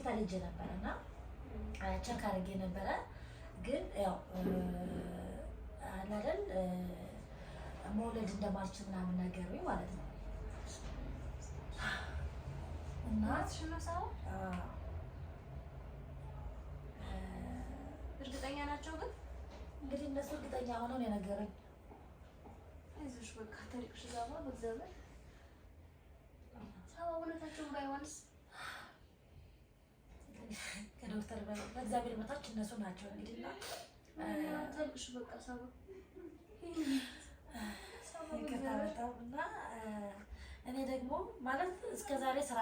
ሆስፒታል ሄጄ ነበርና ቸክ አድርጌ ነበረ። ግን ያው አላደል መውለድ እንደማልችል ምናምን ነገሩኝ ማለት ነው። እና እርግጠኛ ናቸው። ግን እንግዲህ እነሱ እርግጠኛ ሆነው ነው የነገሩኝ። አይዞሽ በቃ ታሪክሽ ዛማ በእግዚአብሔር ሰው እውነታቸውን ባይሆንስ ከዶክተር በእግዚአብሔር በታች እነሱ ናቸው እንግዲህ እና ታሪክሽ በቃ ሰው ይከታተው እና እኔ ደግሞ ማለት እስከዛሬ ስራ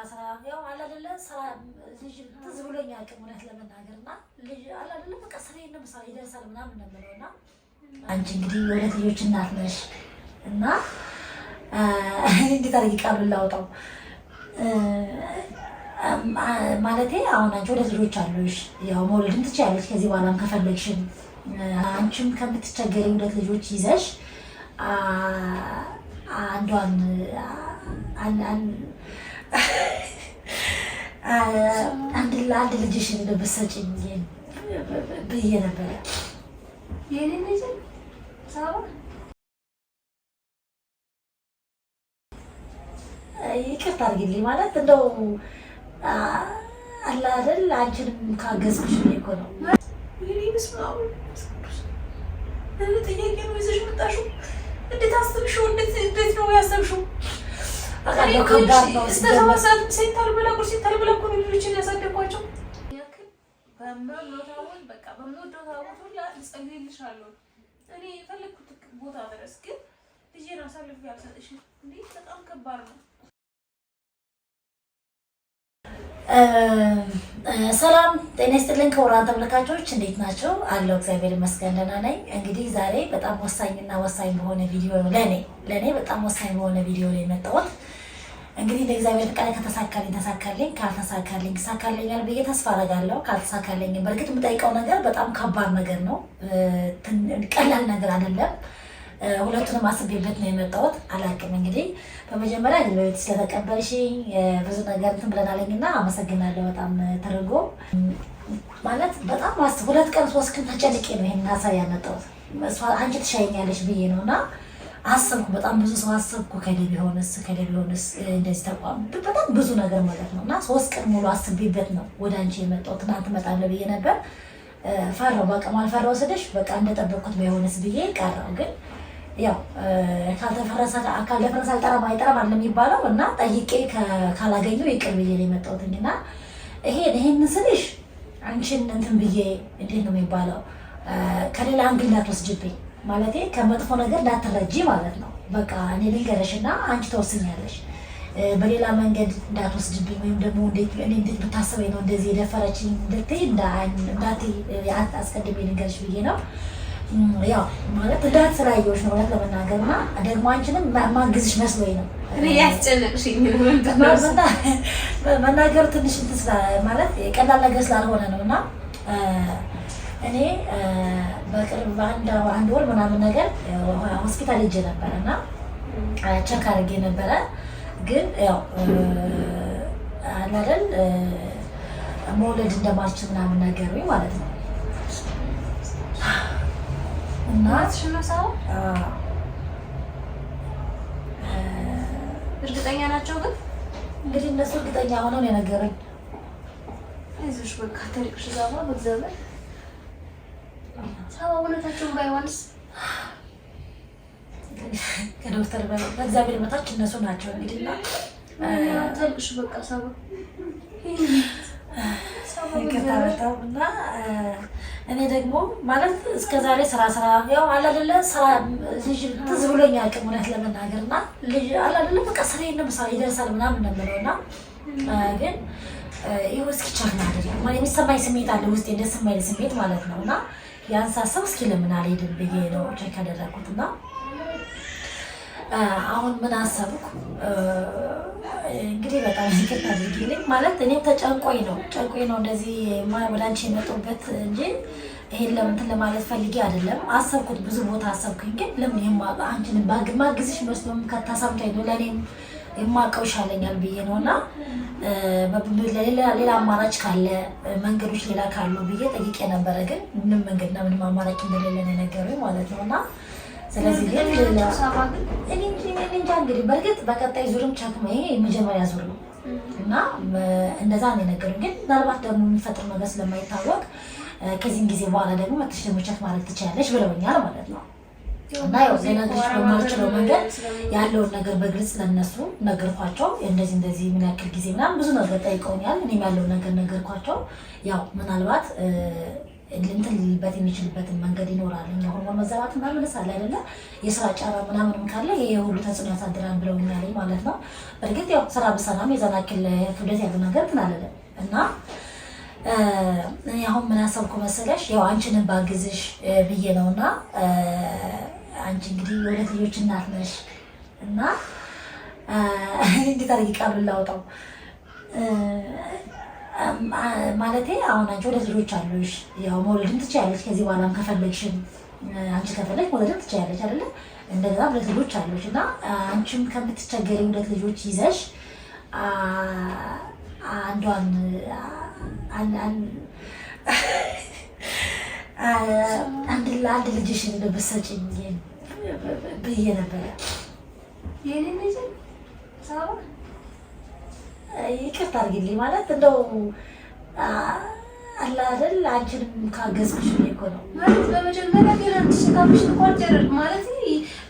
ያው አላደለ ስራ ልጅ ትዝ ብሎኝ አያውቅም እውነት ለመናገርና ልጅ አላደለ በቃ ስራዬን ነው ምሳሌ ይደርሳል ምናምን ነው የምለውና አንቺ እንግዲህ የሁለት ልጆች እናት ነሽ እና እንዴት አድርጌ ቃሉን ላውጣው ማለቴ አሁን አንቺ ሁለት ልጆች አሉሽ፣ ያው መውለድም ትችያለሽ ከዚህ በኋላም ከፈለግሽም አንቺም ከምትቸገሪ ሁለት ልጆች ይዘሽ አንዷን አንድ ልጅሽን ብትሰጪኝ ብዬ ነበረ። የኔን ልጅ ይቅርታ አድርጊልኝ ማለት እንደው አለ አይደል አንቺንም ካገዝኩሽ እኮ ነው። ጥያቄ ነው ይዘሽ መጣሽው። እንዴት አስብሽው? እንዴት ነው ያሰብሽው? አቃለው ከባድ ነው። እስተሰማሳት ሴንታል ብላ ቁርስ ሴንታል ብላ እኮ ልጆችን ያሳደጓቸው ያክል በመኖታውን በቃ በመኖታው ሁላ እጸልይልሻለሁ እኔ የፈለኩት ቦታ ድረስ ግን ልጄን አሳልፌ አልሰጥሽም። እንዴ በጣም ከባድ ነው። ሰላም ጤና ይስጥልኝ ክቡራን ተመልካቾች እንዴት ናቸው? አለው እግዚአብሔር ይመስገን ደህና ነኝ። እንግዲህ ዛሬ በጣም ወሳኝና ወሳኝ በሆነ ቪዲዮ ነው ለኔ በጣም ወሳኝ በሆነ ቪዲዮ ላይ የመጣሁት። እንግዲህ ለእግዚአብሔር ቃል ከተሳካልኝ ተሳካልኝ፣ ካልተሳካልኝ ይሳካልኛል ብዬ ተስፋ አደርጋለሁ። ካልተሳካልኝ በእርግጥ የምጠይቀው ነገር በጣም ከባድ ነገር ነው፣ ቀላል ነገር አይደለም። ሁለቱንም አስቤበት ነው የመጣሁት። አላውቅም እንግዲህ በመጀመሪያ በቤት ስለተቀበልሽኝ ብዙ ነገር እንትን ብለናለኝና አመሰግናለሁ። በጣም ተደርጎ ማለት በጣም ሁለት ቀን ሶስት ቀን ተጨንቄ ነው ይሄን ሀሳብ ያመጣሁት። አንቺ ትሻይኛለሽ ብዬ ነውና አሰብኩ። በጣም ብዙ ሰው አሰብኩ። ከሌ ቢሆንስ እንደዚህ ተቋም በጣም ብዙ ነገር ማለት ነውና ሶስት ቀን ሙሉ አስቤበት ነው ወደ አንቺ የመጣሁት። ትናንት እመጣለሁ ብዬ ነበር። ፈራሁ። በቃ ማልፈራው ስልሽ በቃ እንደጠበቅኩት ቢሆንስ ብዬ ቀረው። ግን ያው ካልተፈረሰ አልጠራም አይጠራም አለ የሚባለው እና ጠይቄ ካላገኘሁ ይቅር ብዬ ነው የመጣሁትና ይሄን ስልሽ አንቺን እንትን ብዬ እንዴት ነው የሚባለው ከሌላ አንግል እንዳትወስጂብኝ ማለቴ ከመጥፎ ነገር እንዳትረጂ ማለት ነው። በቃ እኔ ልንገርሽና አንቺ ተወስኛለሽ። በሌላ መንገድ እንዳትወስጂብኝ ወይም ደግሞ እንዴት ብታስበኝ ነው እንደዚህ የደፈረችኝ እንድትይ እንዳትይ አስቀድሜ ልንገርሽ ብዬ ነው። ያው ማለት እንዳት ስላየሁሽ ነው ማለት ለመናገርና ደግሞ አንቺንም ማግዝሽ መስሎኝ ነው። እኔ ያስጨነቅሽኝ መናገር ትንሽ እንትን ማለት ቀላል ነገር ስላልሆነ ነውና እኔ በቅርብ በአንድ ወር ምናምን ነገር ሆስፒታል ሄጄ ነበርና ቸክ አድርጌ ነበረ። ግን ያው አላደል መውለድ እንደማልችል ምናምን ነገሩኝ ማለት ነው። እና ሽነሳው እርግጠኛ ናቸው። ግን እንግዲህ እነሱ እርግጠኛ ሆነው ነው የነገሩኝ። አይዞሽ በቃ ታሪክሽ ዛማ በእግዚአብሔር ሰው እውነታቸውን ባይሆንስ ከዶክተር በእግዚአብሔር በታች እነሱ ናቸው እንግዲህ እና ታሪክሽ በቃ ሰው ይከታተው እና እኔ ደግሞ ማለት እስከዛሬ ስራ ያው አላደለ ስራ ልጅ ትዝ ብሎኝ አያውቅም እውነት ለመናገርና ልጅ አላደለ በቃ ስራዬን ነው ምሳሌ ይደርሳል ምናምን ነው የምለውና ግን ይኸው እስኪ ቸክ ላድርግ ማለት የሚሰማኝ ስሜት አለ ውስጤ ደስ የማይል ስሜት ማለት ነው። እና ያን ሳስብ እስኪ ለምን አልሄድም ብዬ ነው ቸክ ያደረኩትና አሁን ምን አሰብኩ እንግዲህ በጣም ይቅርታ አድርጊልኝ ማለት እኔም ተጨንቆኝ ነው እንደዚህ ወደ አንቺ የመጣሁበት እንጂ ይሄን ለምን ለማለት ፈልጌ አይደለም። አሰብኩት ብዙ ቦታ አሰብኩኝ። ግን ለምን አንቺን ማግዝሽ መስሎም ከታሰብኩኝ ነው ለኔም የማውቀው ይሻለኛል ብዬ ነው እና ሌላ አማራጭ ካለ መንገዶች ሌላ ካሉ ብዬ ጠይቄ ነበረ። ግን ምንም መንገድና ምንም አማራጭ እንደሌለ ነው የነገሩኝ ማለት ነው እና ስለዚህ ግን እንጃ እንግዲህ በእርግጥ በቀጣይ ዙርም ቸክመ ይሄ የመጀመሪያ ዙር ነው እና እንደዛ ነው የነገሩኝ። ግን ምናልባት ደግሞ የሚፈጥር ነገር ስለማይታወቅ ከዚህም ጊዜ በኋላ ደግሞ መጥተሽ ደግሞ ቸክ ማድረግ ትችላለች ብለውኛል ማለት ነው። እና ያው ሌላዎች በማልችለው መንገድ ያለውን ነገር በግልጽ ለነሱ ነገርኳቸው። እንደዚህ ምን ያክል ጊዜ ምናምን ብዙ ነገር ጠይቀውኛል። እኔም ያለውን ነገር ነገርኳቸው። ያው ምናልባት እንትን ሊልበት የሚችልበትን መንገድ ይኖራል። እኛ ሆርሞን መዛባት ምናምን ሳለ አይደለ የስራ ጫና ምናምንም ካለ ይሄ ሁሉ ተጽዕኖ ያሳድራል ብለውኛል ማለት ነው። በእርግጥ ያው ስራ ብሰራም የዛን ያክል ክብደት ያለው ነገር እንትን አለለም እና እኔ አሁን ምን አሰብኩ መሰለሽ ያው አንቺንም ባግዝሽ ብዬ ነውና አንቺ እንግዲህ የሁለት ልጆች እናት ነሽ እና እንዴት አድርጌ ቃሉን ላውጣው ማለቴ አሁን አንቺ ሁለት ልጆች አሉሽ። ያው መውለድም ትችያለሽ ከዚህ በኋላም ከፈለግሽም አንቺ ከፈለግሽ መውለድም ትችያለሽ አይደለ? እንደዛ ሁለት ልጆች አሉሽ እና አንቺም ከምትቸገሪ ሁለት ልጆች ይዘሽ አንዷን አንድ ልጅሽን ብትሰጪኝ ብዬ ነበረ። ይቅርታ አድርጊልኝ ማለት እንደው አለ አይደል አንቺንም ካገዝኩሽ እኮ ነው ማለት በመጀመሪያ ግን አንቺ እንኳን ጀረድ ማለት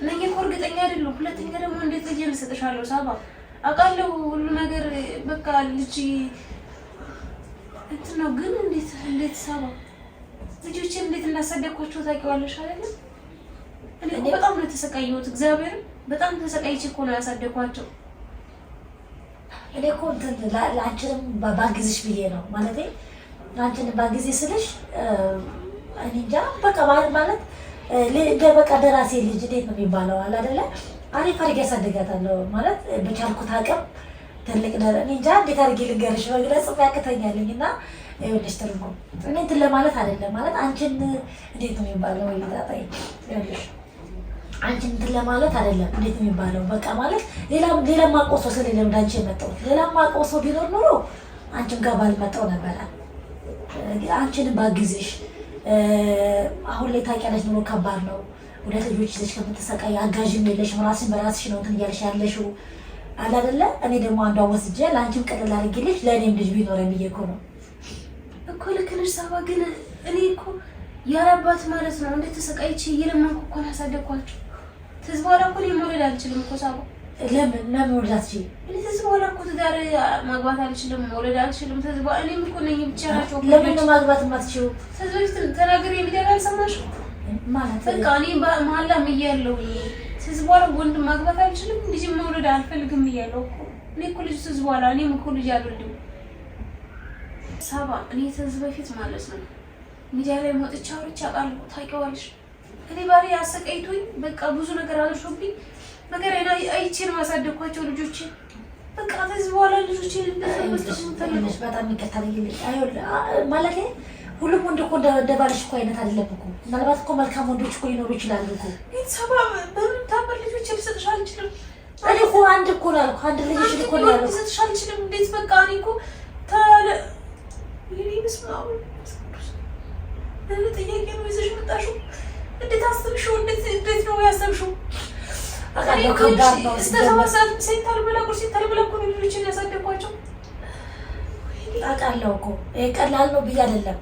እነኛ እኮ እርግጠኛ አይደለሁ። ሁለተኛ ደግሞ እንዴት ልጅ ልሰጥሻለሁ? ሳባ አውቃለሁ ሁሉ ነገር በቃ ልጅ እንትን ነው። ግን እንዴት ሳባ ልጆችን እንዴት እንዳሳደግኳቸው ታውቂዋለሽ አይደል? እኔ እኮ በጣም ነው የተሰቃየሁት። እግዚአብሔር በጣም ተሰቃይቼ እኮ ነው ያሳደግኳቸው። እኔ እኮ ለአንቺንም ባግዝሽ ብዬ ነው ማለቴ አንቺንም ባግዝ ስልሽ እኔ እንጃ በቃ ማለት በቃ ደራሴ ልጅ እንዴት ነው የሚባለው አለ አይደለ? አሪፍ አድርጌ ያሳድጋታለሁ ማለት በቻልኩት አቅም ትልቅ እኔ እንጃ እንዴት አድርጌ ልንገርሽ መግለጽ ያቅተኛለኝ እና ይኸውልሽ ትርጉም እኔ እንትን ለማለት አይደለም ማለት አንቺን እንዴት ነው የሚባለው ይጣጣይ ይኸውልሽ አንቺን እንትን ለማለት አይደለም እንዴት ነው የሚባለው በቃ ማለት ሌላ ማቆሶ ስለሌለ ወደ አንቺ የመጣው ሌላ ማቆሶ ቢኖር ኖሮ አንቺን ጋር ባልመጣው ነበር። አንቺን ባግዝሽ አሁን ላይ ታውቂያለሽ ኑሮ ከባድ ነው። ሁለት ልጆች ይዘሽ ከምትሰቃይ አጋዥም የለሽም። ራስሽን በራስሽ ነው እንትን እያልሽ ያለሽው አለ አይደለ? እኔ ደግሞ አንዷ ወስጄ ለአንቺም ቀለል አድርጌልሽ ለእኔም ልጅ ቢኖረኝ ብዬሽ እኮ ነው እኮ ልክ ነሽ ሳባ። ግን እኔ እኮ ያለባት ማለት ነው እንዴት ተሰቃይቼ እየለመንኩ እኮ ነው ያሳደግኳቸው። ከዚህ በኋላ እኮ እኔ መውለድ አልችልም እኮ ሳባ። ለምን መውለድ አትችይም? ከዚህ በኋላ እኮ ትዳር ማግባት አልችልም፣ መውለድ አልችልም። ከዚህ በኋላ እኔም እኮ ነኝ ብቻ ናቸው። ለምን ነው ማግባት የማትችይው? ከዚህ በፊት ተናግሬ ቪዲዮ አልሰማሽም ማለት በቃ እኔ መሀላም እያለሁ ከዚህ በኋላ ወንድ ማግባት አልችልም፣ ልጅ መውለድ አልፈልግም እያለሁ እኮ እኔ እኮ ልጅ ከዚህ በኋላ እኔም እኮ ልጅ አልወልድም ሳባ። እኔ ከዚህ በፊት ማለት ነው ሚዲያ ላይ ወጥቼ አውርቼ አውቃለሁ። ታውቂዋለሽ እኔ ባሪ አሰቃይቶኝ በቃ ብዙ ነገር አድርሾብኝ ነገር አይቼ ነው ያሳደግኳቸው ልጆቼ። በቃ ከዚህ በኋላ ልጆቼ እንደዚህ ተለምሽ በጣም ይከታተል ማለት ሁሉም ወንድ እኮ እንደ ባልሽ እኮ አይነት አይደለም እኮ። ምናልባት እኮ መልካም ወንዶች እኮ ሊኖሩ ይችላሉ እኮ። ሰባ በምን ታበል ልጆቼ ልሰጥሽ አልችልም። እኔ እኮ አንድ እኮ ነው ያልኩት። አንድ ልጅ እኮ ነው ያልኩት። ልሰጥሽ አልችልም። እንዴት በቃ እኔ እኮ ታለ ይሄንስ ነው ጥያቄ ነው ይዘሽ መጣሽው። እንዴት አሰብሽው? እንዴት ነው ያሰብሽው? አቃለው ከባድ ነው። እስተሰዋሳት ሴንታል ብላ ቁርሲ ተልብላ እኮ ልጆችን ያሳደግኳቸው አቃለው እኮ ቀላል ነው ብዬ አይደለም።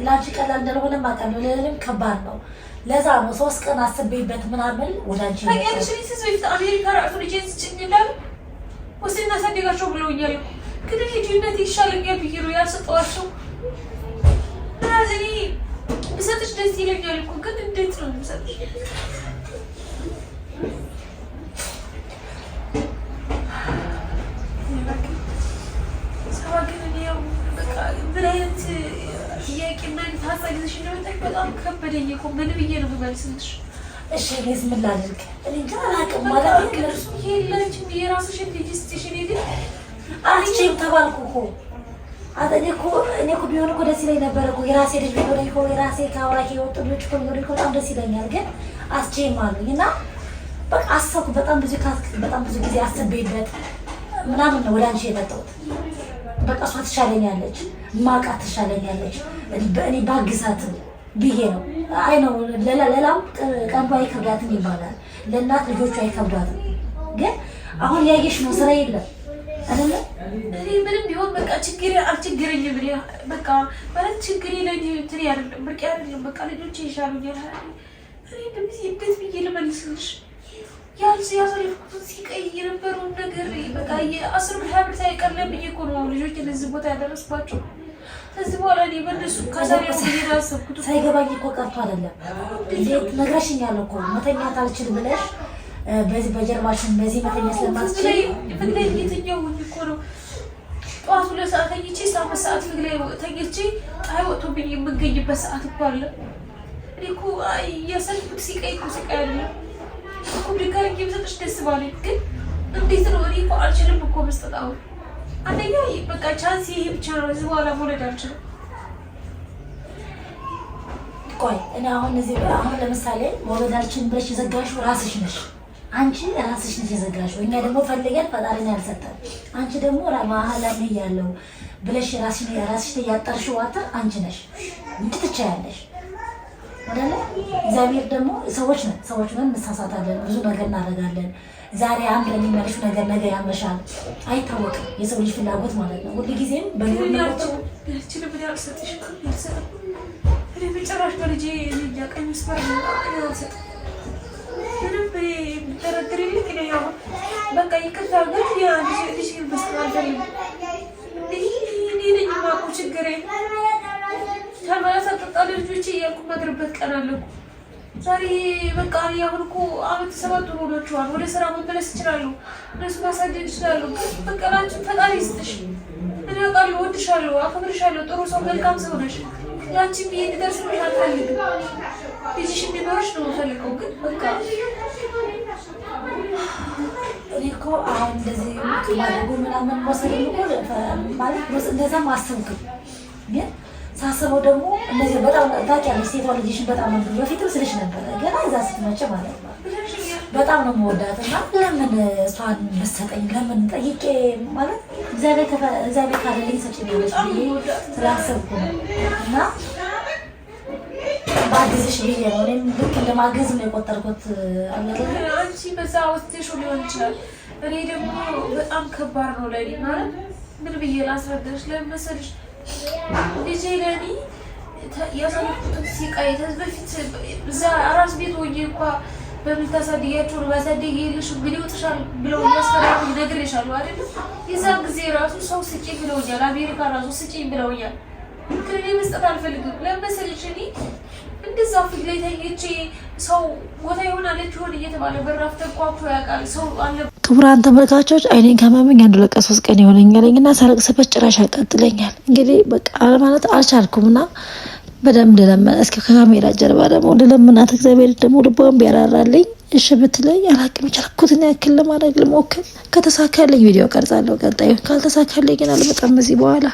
ላንቺ ቀላል እንደሆነ አቃለው፣ ለኔም ከባድ ነው። ለዛ ነው 3 ቀን አስቤበት ምናምን ወደ አንቺ ነው ታውቂያለሽ። እኔ ስዊፍት አሜሪካ ራሱ ልጄን ስጭኝ ይላል ወስደን እናሳድጋቸው ብለውኛል። ግን ልጅነት ይሻለኛል ብዬ ነው ያልሰጠኋቸው። ስለዚህ ብሰጥሽ ደስ ይለኛል እኮ ግን እንዴት ነው የምሰጥሽ? ምን አይነት ጥያቄና ሀሳብ ይዘሽ እንደመጣሽ በጣም ከበደኝ እኮ። ምን ብዬ ነው የምመልስልሽ? እሺ እኔስ ምን ላድርግ? እኔ እንጃ አላውቅም ማለት ነው። የለችም የራስሽን ልጅ ስትሽ እኔ ግን አልችልም ተባልኩ እኮ። እኔ እኮ ቢሆን እኮ ደስ ይለኝ ነበረ እኮ የራሴ ልጅ ቢኖረኝ እኮ የራሴ ከአውራኬ የወጡ ልጆች እኮ ቢኖረኝ እኮ በጣም ደስ ይለኛል። ግን አስቼም አሉኝ እና በቃ አሰብኩ። በጣም ብዙ ጊዜ አስቤበት ምናምን ነው ወደ አንቺ የመጣሁት። በቃ እሷ ትሻለኛለች፣ ማቃት ትሻለኛለች፣ እኔ ባግዛት ብዬ ነው። አይ ነው ለላም ቀንባ አይከብዳትም ይባላል፣ ለእናት ልጆቹ አይከብዳትም። ግን አሁን ያየሽ ነው ስራ የለም አይደለ? እኔ ምንም ቢሆን በቃ ችግሬ አልችግረኝም። በቃ ማለት ችግሬ ለኔ እንትን አይደለም፣ ብርቅ አይደለም። በቃ ልጆቼ ይሻሉኛል። እኔ እንዴት ብዬ ልመልስልሽ? ያሳለፍኩት ሲቀይ የነበረውን ነገር በቃ 10 ብር 20 ብር ሳይቀርልኝ ብዬ እኮ ነው ልጆቼን እዚህ ቦታ ያደረስኳቸው። ከዚህ በኋላ እኔ በእነሱ ካሳሪያው ያሰብኩት ሳይገባኝ እኮ ቀርቶ አይደለም። እንዴት ነግረሽኛል እኮ መተኛት አልችል ብለሽ በዚህ በጀርባሽን በዚህ መተኛ ስለማትችል ፍግላይ እየተኛሁኝ እኮ ነው። ጠዋት 2 ሰዓት ተኝቼ 7 ሰዓት ፍግላይ ተኝቼ ፀሐይ ወጥቶብኝ የምገኝበት ሰዓት እኮ አለ። እኔ እኮ ያሳለፍኩት ሲቀይ እኮ ሲቀይ አይደለም እኮ ድጋሚ ብሰጥሽ ደስ ባለኝ። ግን እንዴት ነው እኔ እኮ አልችልም እኮ መስጠት። አሁን አንደኛ በቃ ቻንስ ይሄ ብቻ ነው። እዚህ በኋላ መውለድ አልችልም። ቆይ እኔ አሁን ለምሳሌ መውለዳችን ብለሽ የዘጋሽው ራስሽ ነሽ። አንቺ ራስሽ ነሽ የዘጋሽው። እኛ ደግሞ ፈልገን ፈጣሪን ያልሰጠን። አንቺ ደግሞ መሀል ላይ ያለው ብለሽ ራስሽ ያጣርሽው ዋተር አንቺ ነሽ እንጂ ትቻያለሽ አይደለ? እግዚአብሔር ደግሞ ሰዎች ነን፣ እንሳሳታለን፣ ብዙ ነገር እናደርጋለን። ዛሬ አንድ ለሚመልሽ ነገር ነገ ያመሻል፣ አይታወቅም። የሰው ልጅ ፍላጎት ማለት ነው። ሁሉ ጊዜም በሚወጣው ጭራሽ በልጄ ቀኝ መስመር ሰጥ ምንም ተረድርልኝ ነው። በቃ ይቅርታ ግን ልጅ መስጠት አልፈልግም። ነኝ ማቁ ችግሬ ተመለሰ ጠጣ ልጆቼ እያልኩ ማድረበት ቀን አለኩ። ዛሬ በቃ አሁን እኮ አመት 7 ሆኖችዋል። ወደ ስራ መመለስ ይችላሉ፣ እነሱ ማሳደግ ይችላሉ። በቃ ላንቺ ፈጣሪ ይስጥሽ። እኔ አውቃለሁ፣ እወድሻለሁ፣ አከብርሻለሁ። ጥሩ ሰው መልካም ሰው ነሽ። ያንቺም ይሄ እንዲደርስልሽ አልፈልግም። ልጅሽ እንዲኖርሽ ነው የምፈልገው። ግን በቃ እኔ እኮ አሁን እንደዚህ ማድረጉ ምናምን መውሰድ ማለት እንደዛ ማሰብኩ። ግን ሳስበው ደግሞ እንደዚህ በጣም ታውቂያለሽ፣ ሴቷ ልጅሽን በጣም ነው በፊትም ስልሽ ነበረ። ገና እዛ ስትመጪ ማለት ነው በጣም ነው የምወዳት እና ለምን እሷን መሰጠኝ ለምን ጠይቄ ማለት እግዚአብሔር ካለልኝ ሰጪኝ ነው ስላሰብኩ ነው። እና ባግዝሽ ብዬ ነው። እኔም ልክ እንደማገዝ ነው የቆጠርኩት። አንቺ በዛ ወስደሽ ሊሆን ይችላል። እኔ ደግሞ በጣም ከባድ ነው ለኔ ማለት ምን ብዬ ላስረዳሽ? ለምን መሰለሽ ልጄ ለኔ ያሳለፍኩት ሲቃይ በፊት እዛ አራስ ቤት ሆኜ እንኳ በምን ታሳድጊያቸው ነው ማሳደግ የለሽ ምን ይወጥሻል ብለው ያስፈራሩ ነግሬሻለሁ አይደል? የዛን ጊዜ ራሱ ሰው ስጪኝ ብለውኛል። አሜሪካ ራሱ ስጪኝ ብለውኛል። ግን እኔ መስጠት አልፈልግም። ለምን መሰለሽ እኔ እንደዛ ፊት ላይ ተኝቼ ሰው ቦታ ይሆናለች ሆነ እየተባለ በራፍ ተቋቁ ያውቃል ሰው አለ። ክቡራን ተመልካቾች አይኔን ከማመኝ 1 ቀን ይሆነኛልና ሳለቅስበት ጭራሽ ያቃጥለኛል። እንግዲህ በቃ ማለት አልቻልኩምና በደንብ ልለምን እስኪ ከካሜራ ጀርባ ደግሞ ልለምናት። እግዚአብሔር ደግሞ ልቧን ቢያራራልኝ እሺ ብትለኝ አላቅም። ቻልኩትን ያክል ለማድረግ ልሞክር። ከተሳካልኝ ቪዲዮ ቀርጻለሁ። ቀጣዩ ካልተሳካልኝ ግን አልመጣም እዚህ በኋላ።